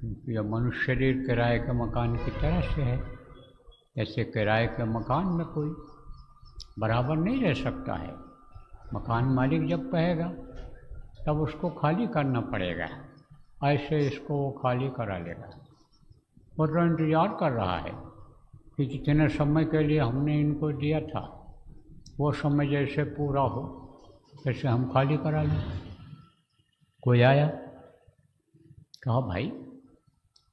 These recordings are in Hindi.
क्योंकि यह मनुष्य शरीर किराए के मकान की तरह से है। जैसे किराए के मकान में कोई बराबर नहीं रह सकता है। मकान मालिक जब कहेगा तब उसको खाली करना पड़ेगा, ऐसे इसको वो खाली करा लेगा। वो तो इंतज़ार कर रहा है कि जितने समय के लिए हमने इनको दिया था वो समय जैसे पूरा हो वैसे हम खाली करा लें। कोई आया, कहा भाई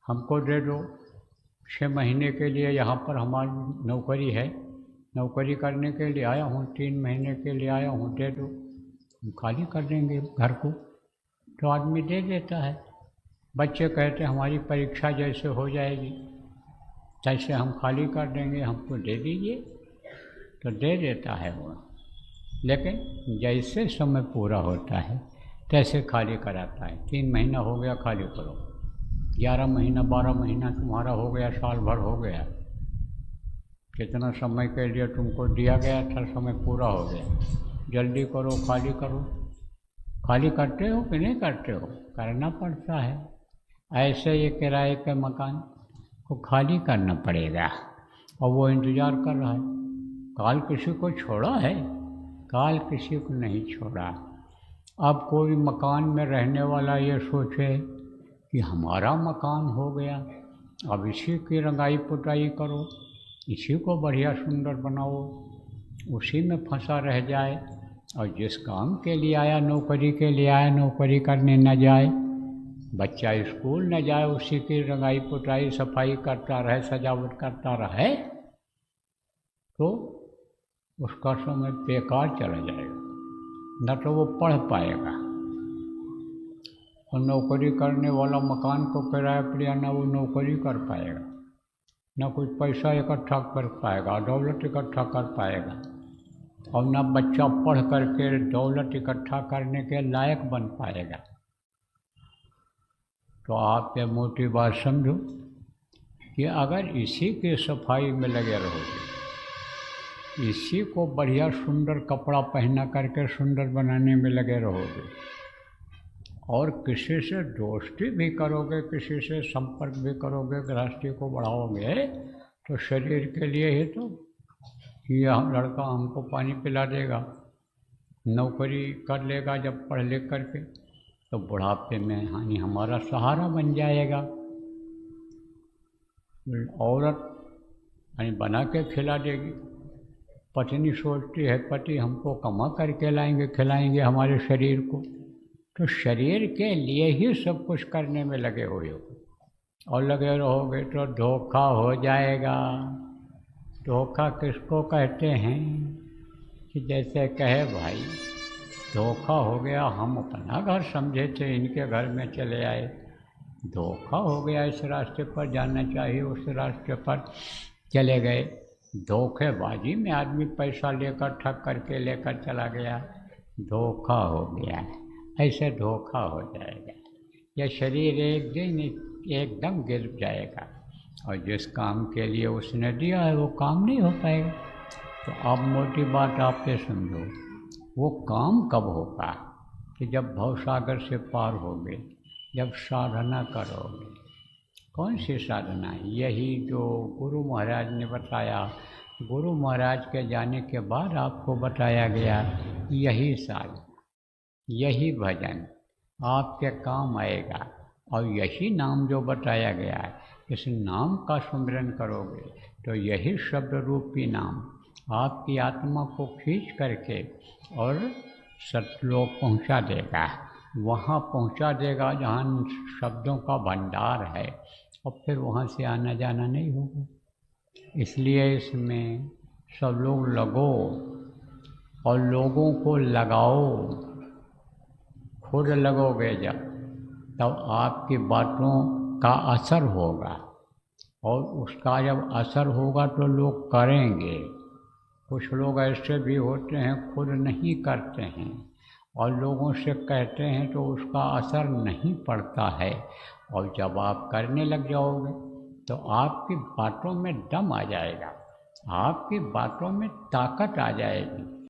हमको दे दो, 6 महीने के लिए यहाँ पर हमारी नौकरी है, नौकरी करने के लिए आया हूँ, 3 महीने के लिए आया हूँ, दे दो, हम खाली कर देंगे घर को। तो आदमी दे देता है। बच्चे कहते हमारी परीक्षा जैसे हो जाएगी तैसे हम खाली कर देंगे, हमको दे दीजिए, तो दे देता है वो। लेकिन जैसे समय पूरा होता है तैसे खाली कराता है। 3 महीना हो गया, खाली करो। 11 महीना 12 महीना तुम्हारा हो गया, साल भर हो गया, कितना समय के लिए तुमको दिया गया था समय पूरा हो गया, जल्दी करो, खाली करो। खाली करते हो कि नहीं करते हो? करना पड़ता है। ऐसे ये किराए के मकान को खाली करना पड़ेगा और वो इंतज़ार कर रहा है। काल किसी को छोड़ा है? काल किसी को नहीं छोड़ा। अब कोई मकान में रहने वाला ये सोचे कि हमारा मकान हो गया, अब इसी की रंगाई पुताई करो, इसी को बढ़िया सुंदर बनाओ, उसी में फंसा रह जाए और जिस काम के लिए आया, नौकरी के लिए आया, नौकरी करने न जाए, बच्चा स्कूल न जाए, उसी की रंगाई पुताई सफाई करता रहे, सजावट करता रहे, तो उसका समय बेकार चला जाएगा। न तो वो पढ़ पाएगा और नौकरी करने वाला मकान को किराए पर या न वो नौकरी कर पाएगा, न कुछ पैसा इकट्ठा कर पाएगा, दौलत इकट्ठा कर पाएगा, और न बच्चा पढ़ करके दौलत इकट्ठा करने के लायक बन पाएगा। तो आप ये मोटी बात समझो कि अगर इसी के सफाई में लगे रहोगे, इसी को बढ़िया सुंदर कपड़ा पहना करके सुंदर बनाने में लगे रहोगे और किसी से दोस्ती भी करोगे, किसी से संपर्क भी करोगे, गृहस्थी को बढ़ाओगे, तो शरीर के लिए ही तो यह लड़का हमको पानी पिला देगा, नौकरी कर लेगा जब पढ़ लिख करके, तो बुढ़ापे में हानि हमारा सहारा बन जाएगा। औरत यानी बना के खिला देगी। पत्नी सोचती है पति हमको कमा करके लाएंगे, खिलाएंगे हमारे शरीर को, तो शरीर के लिए ही सब कुछ करने में लगे हुए हो और लगे रहोगे तो धोखा हो जाएगा। धोखा किसको कहते हैं कि जैसे कहे भाई धोखा हो गया, हम अपना घर समझे थे, इनके घर में चले आए, धोखा हो गया, इस रास्ते पर जाना चाहिए उस रास्ते पर चले गए। धोखेबाजी में आदमी पैसा लेकर ठग करके लेकर चला गया, धोखा हो गया, ऐसे धोखा हो जाएगा। यह शरीर एक दिन एकदम गिर जाएगा और जिस काम के लिए उसने दिया है वो काम नहीं हो पाएगा। तो अब मोटी बात आप ये समझो, वो काम कब होगा कि जब भवसागर से पार होगे, जब साधना करोगे। कौन सी साधना? यही जो गुरु महाराज ने बताया, गुरु महाराज के जाने के बाद आपको बताया गया, यही साधना, यही भजन आपके काम आएगा। और यही नाम जो बताया गया है, इस नाम का सुमिरन करोगे तो यही शब्द रूपी नाम आपकी आत्मा को खींच करके और सतलोक पहुंचा देगा, वहाँ पहुंचा देगा जहाँ शब्दों का भंडार है, और फिर वहाँ से आना जाना नहीं होगा। इसलिए इसमें सब लोग लगो और लोगों को लगाओ। खुद लगोगे जब, तब आपकी बातों का असर होगा, और उसका जब असर होगा तो लोग करेंगे। कुछ लोग ऐसे भी होते हैं खुद नहीं करते हैं और लोगों से कहते हैं तो उसका असर नहीं पड़ता है, और जब आप करने लग जाओगे तो आपकी बातों में दम आ जाएगा, आपकी बातों में ताकत आ जाएगी,